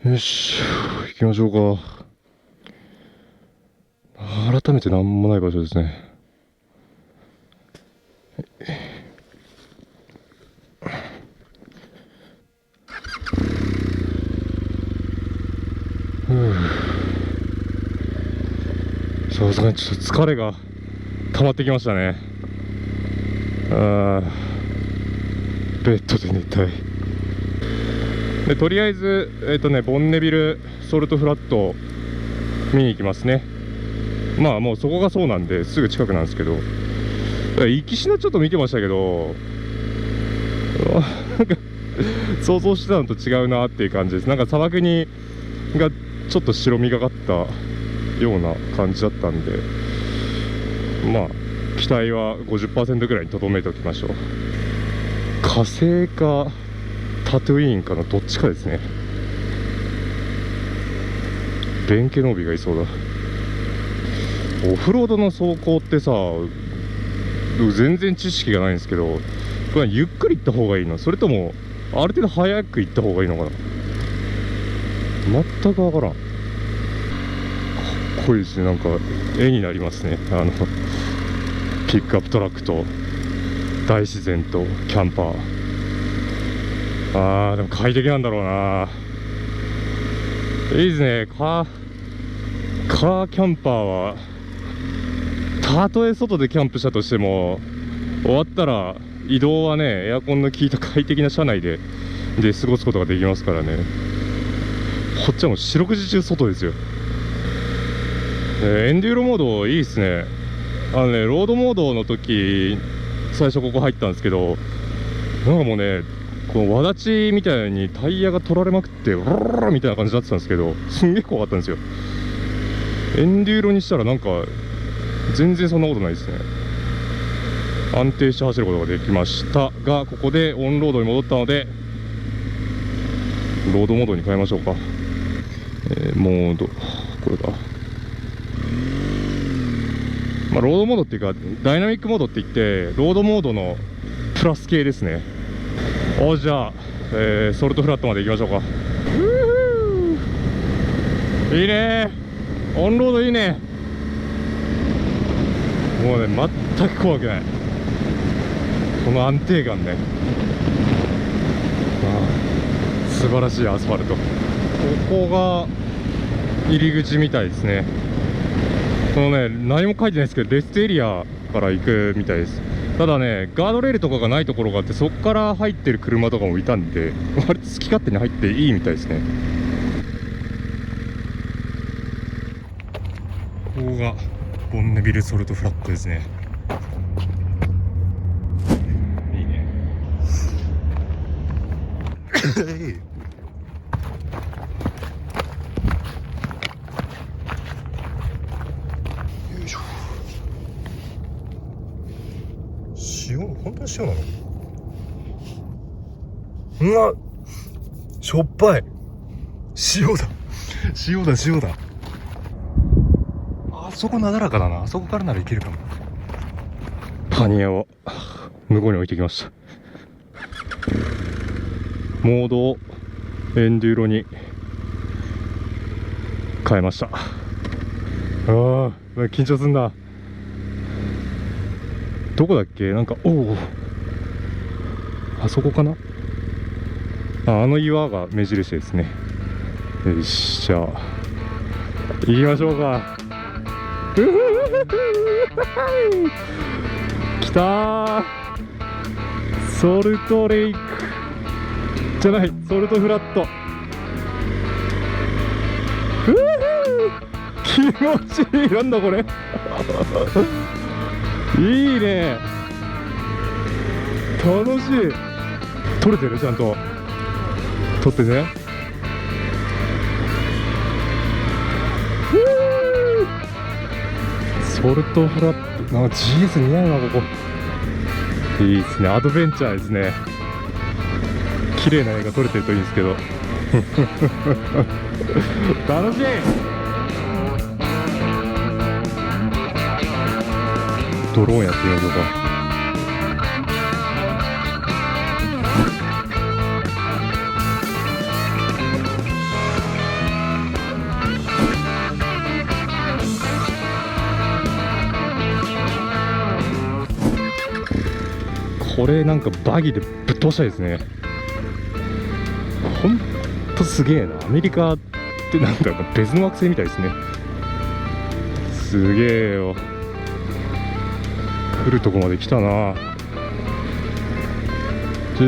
よし、行きましょうか。改めて何もない場所ですね。さすがにちょっと疲れが溜まってきましたね。ベッドで寝たい。でとりあえずボンネビルソルトフラット見に行きますね。まあもうそこがそうなんですぐ近くなんですけど、行きしなちょっと見てましたけど、なんか想像してたのと違うなっていう感じです。なんか砂漠がちょっと白みがかったような感じだったんで、まあ期待は 50% ぐらいにとどめておきましょう。火星かタトゥイーンかのどっちかですね。ベンケノービがいそうだ。オフロードの走行ってさ、全然知識がないんですけど、これゆっくり行った方がいいの、それともある程度早く行った方がいいのかな。全くわからん。かっこいいですね。なんか絵になりますね。ピックアップトラックと大自然とキャンパー。でも快適なんだろうな。いいですね。カーキャンパーはたとえ外でキャンプしたとしても、終わったら移動はね、エアコンの効いた快適な車内で過ごすことができますからね。こっちはもう四六時中外ですよ。エンデューロモードいいですね。ロードモードの時最初ここ入ったんですけど、なんかもうね、この輪立ちみたいにタイヤが取られまくってウルルみたいな感じになってたんですけど、すんげえ怖かったんですよ。エンデューロにしたらなんか全然そんなことないですね。安定して走ることができましたが、ここでオンロードに戻ったのでロードモードに変えましょうか。モードこれか。ロードモードっていうかダイナミックモードって言って、ロードモードのプラス系ですね。じゃあ、ソルトフラットまで行きましょうか。いいねー、オンロードいいね。もうね、全く怖くない、この安定感ね。素晴らしいアスファルト。ここが入り口みたいですね。このね、何も書いてないですけどレストエリアから行くみたいです。ただね、ガードレールとかがないところがあって、そこから入ってる車とかもいたんで、割と好き勝手に入っていいみたいですね。ここがボンネビルソルトフラットですね。いいね。よいしょ。本当に塩なの？うわっ、しょっぱい。塩だ。あそこなだらかだな。あそこからならいけるかも。パニアを向こうに置いてきました。モードをエンデューロに変えました。緊張すんな。どこだっけ？なんかあそこかな。あの岩が目印ですね。よし、じゃあ行きましょうか。来たー。ソルトレイクじゃない、ソルトフラット。気持ちいい。なんだこれ。いいね、楽しい。撮れてる？ちゃんと撮ってね。ソルトフラット、なんか GS 似合うな、ここ。いいですね、アドベンチャーですね。綺麗な絵が撮れてるといいんですけど。楽しい。ドローンやってみましょうか。これなんかバギーでぶっ飛ばしたいですね。ほんとすげえな。アメリカってなんか別の惑星みたいですね。すげえよ。来るとこまで来たな。よ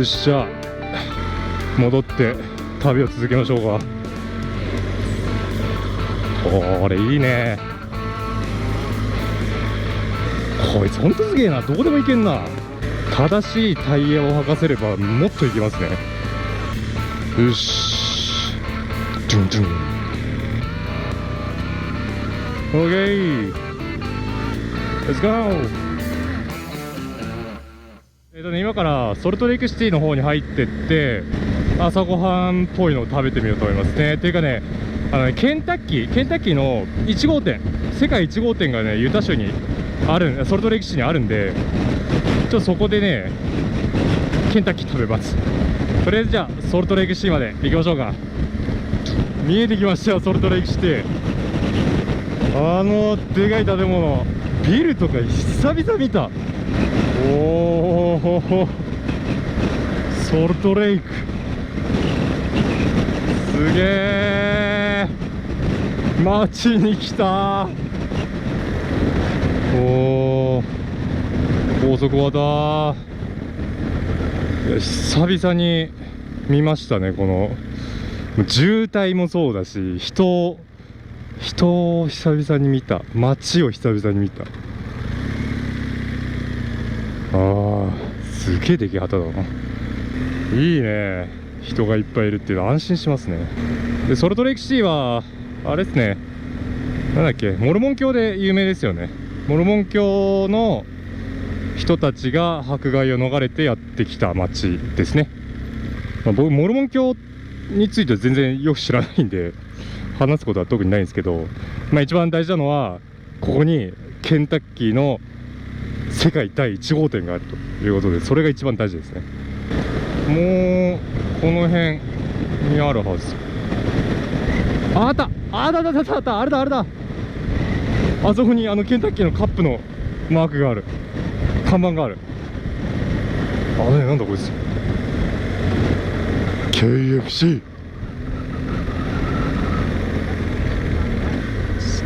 っしゃ、戻って旅を続けましょうか。これいいね。こいつほんとすげえな。どこでも行けんな。正しいタイヤを履かせればもっと行けますね。よし、ドゥンドゥン。オーケー、レッツゴー。今からソルトレイクシティの方に入ってって朝ごはんっぽいのを食べてみようと思いますね。ていうかね、ケンタッキーの1号店、世界1号店がねユタ州にある、ソルトレイクシティにあるんで、そこでねケンタッキー食べます。とりあえずじゃあソルトレイクシティまで行きましょうか。見えてきましたよ、ソルトレイクシティ。でかい建物、ビルとか久々見た。おお、ソルトレイクすげえ。街に来た。おお、高速渡。久々に見ましたね。この渋滞もそうだし、人を久々に見た。街を久々に見た。すげえ出来旗だな。いいね、人がいっぱいいるっていうの安心しますね。でソルトレイクシティはあれですね、なんだっけ、モルモン教で有名ですよね。モルモン教の人たちが迫害を逃れてやってきた町ですね。僕モルモン教については全然よく知らないんで話すことは特にないんですけど、一番大事なのはここにケンタッキーの世界第1号店があるということで、それが一番大事ですね。もうこの辺にあるはず。あった、あれだ、あそこにケンタッキーのカップのマークがある、看板がある。なんだこいつ、 KFC。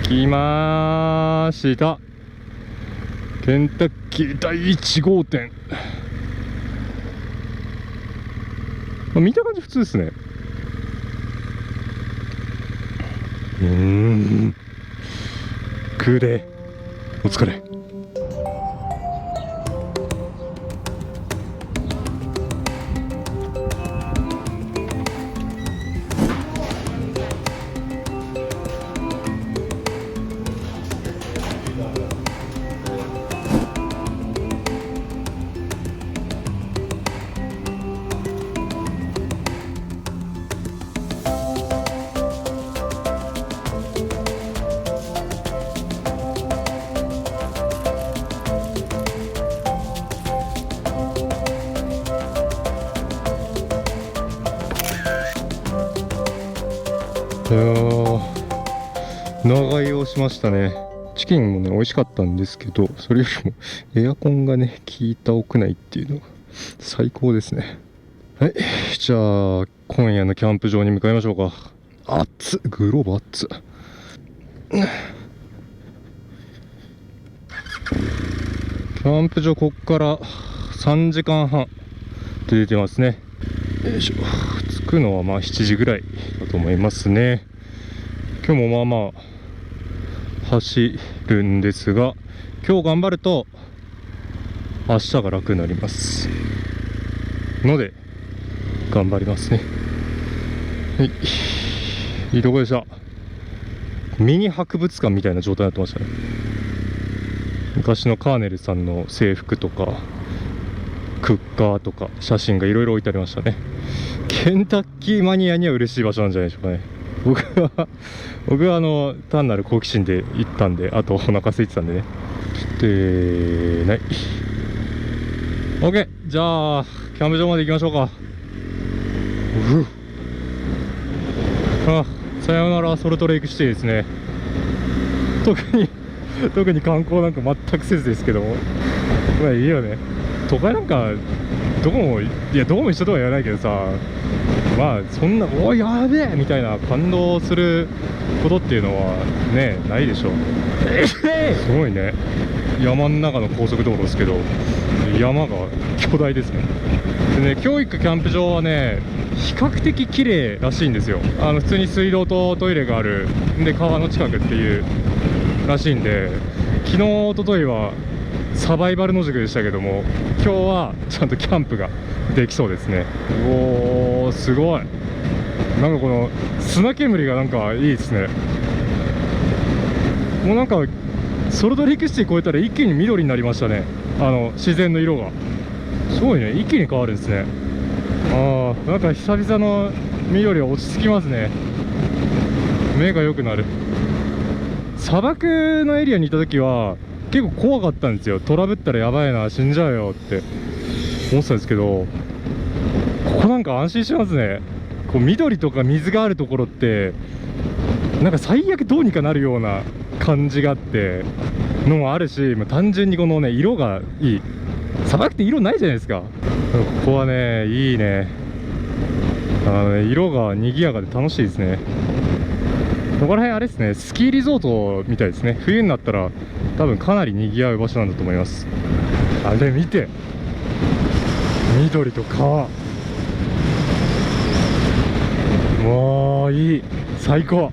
着きました、ケンタッキー第1号店。見た感じ普通ですね。お疲れ。いやー、長居をしましたね。チキンもね美味しかったんですけど、それよりもエアコンがね効いた屋内っていうのが最高ですね。はい、じゃあ今夜のキャンプ場に向かいましょうか。熱っ、グローブ熱っ。キャンプ場こっから3時間半って出てますね。よいしょ、着くのは7時ぐらいだと思いますね。今日もまあ走るんですが、今日頑張ると明日が楽になりますので頑張りますね。はい、いいとこでした。ミニ博物館みたいな状態になってましたね。昔のカーネルさんの制服とかクッカーとか写真がいろいろ置いてありましたね。ケンタッキーマニアには嬉しい場所なんじゃないでしょうかね。僕は単なる好奇心で行ったんで、あとお腹空いてたんでね。来てない。 OK、 じゃあキャンプ場まで行きましょうか。さようならソルトレイクシティですね。特に観光なんか全くせずですけども、いいよね。都会なんかどこも、いやどこも一緒とは言わないけどさ、まあそんな「おーやべえ!」みたいな感動することっていうのはねないでしょ。すごいね、山の中の高速道路ですけど山が巨大ですね。でね、教育キャンプ場はね比較的綺麗らしいんですよ。普通に水道とトイレがあるで川の近くっていうらしいんで、昨日一昨日はサバイバル野宿でしたけども、今日はちゃんとキャンプができそうですね。おーすごい、なんかこの砂煙がなんかいいですね。もうなんかソルトレイクシティ越えたら一気に緑になりましたね。自然の色がすごいね、一気に変わるんですね。ああ、なんか久々の緑は落ち着きますね。目が良くなる。砂漠のエリアにいた時は結構怖かったんですよ。トラブったらやばいな、死んじゃうよって思ってたんですけど、ここなんか安心しますね。こう緑とか水があるところってなんか最悪どうにかなるような感じがあってのもあるし、単純にこのね色がいい。砂漠って色ないじゃないですか。ここはねいいね。色が賑やかで楽しいですね。ここら辺あれですね、スキーリゾートみたいですね。冬になったら多分かなり賑わう場所なんだと思います。あれ見て、緑と川、わーいい、最高。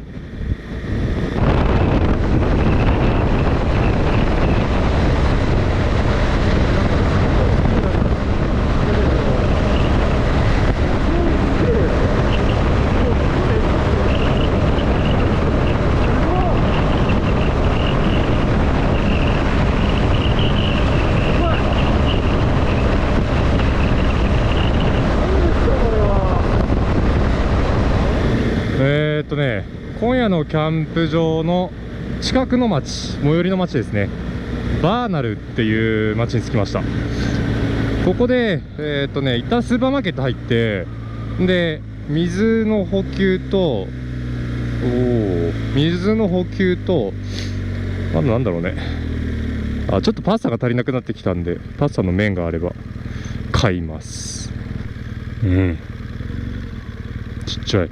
今夜のキャンプ場の近くの町、最寄りの町ですね、バーナルっていう町に着きました。ここで一旦スーパーマーケット入って、で水の補給とあとなんだろうね、ちょっとパスタが足りなくなってきたんでパスタの麺があれば買います。ちっちゃい。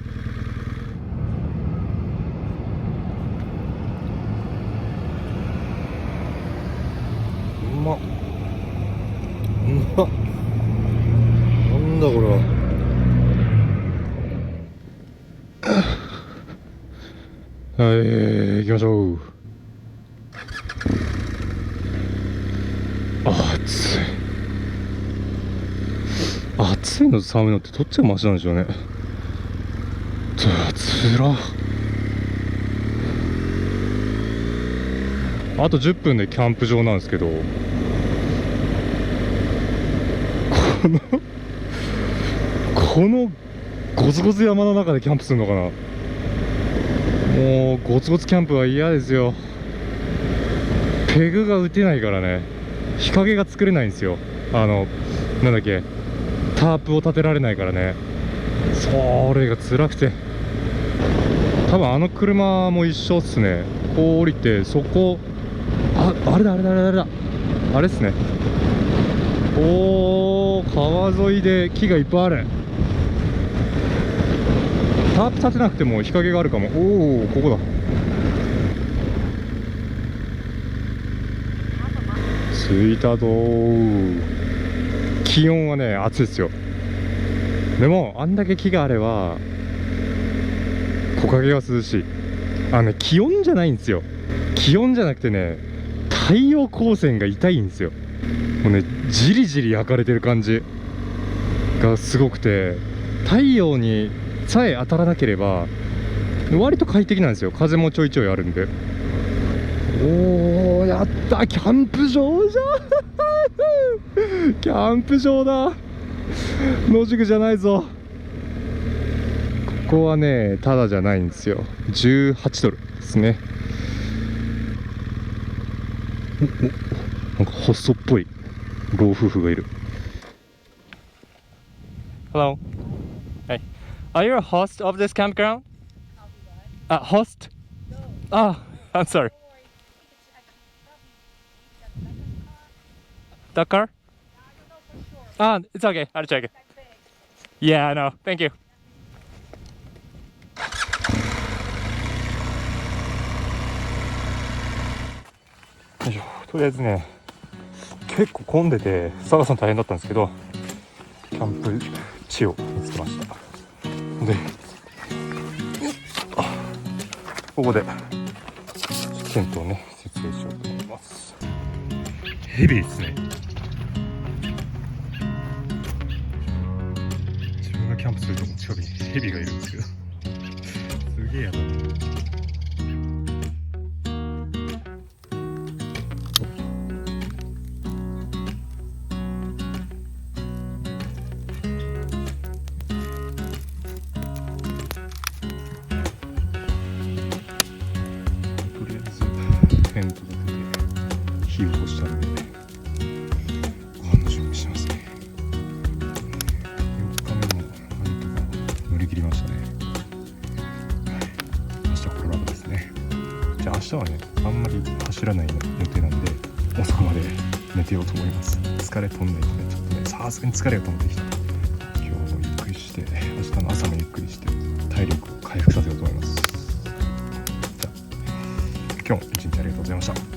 なんだこれは。行きましょう。暑いのと寒いのってどっちがマシなんでしょうね。つら。あと10分でキャンプ場なんですけど、このゴツゴツ山の中でキャンプするのかな。もうゴツゴツキャンプは嫌ですよ。ペグが打てないからね、日陰が作れないんですよ。なんだっけ、タープを立てられないからね。それが辛くて、多分車も一緒っすね。こう降りてそこ、あれだあれっすね。おー、川沿いで木がいっぱいある。タープ立てなくても日陰があるかも。おお、ここだ。着いたぞー。気温はね暑いですよ。でもあんだけ木があれば木陰が涼しい。気温じゃないんですよ。気温じゃなくてね、太陽光線が痛いんですよ。もうね、じりじり焼かれてる感じがすごくて、太陽にさえ当たらなければ割と快適なんですよ。風もちょいちょいあるんで。おー、やった、キャンプ場じゃんキャンプ場だ、野宿じゃないぞ。ここはねただじゃないんですよ。18ドルですね。なんか細っぽい老夫婦がいる。 Hello. Hey. Are you a host of this campground? A host? Ah, I'm sorry. The car? Ah, it's okay. I'll check it. Yeah, no, thank you. よいしょ。とりあえずね、結構混んでて探すの大変だったんですけど、キャンプ地を見つけました。で、ここでテントをね設営しようと思います。ヘビーですね。自分がキャンプするとこ近くにヘビがいるんですけど、すげえやだ。テントが出て火を起こしたのでご飯の準備しますね。4日目もなんとか乗り切りましたね。明日コロラドですね。じゃあ明日はねあんまり走らない予定なんで遅くまで寝てようと思います。疲れとんないとねちょっとねさすがに疲れが溜まってきた。今日もゆっくりして明日の朝もゆっくりして体力を回復させようと思います。今日も一日ありがとうございました。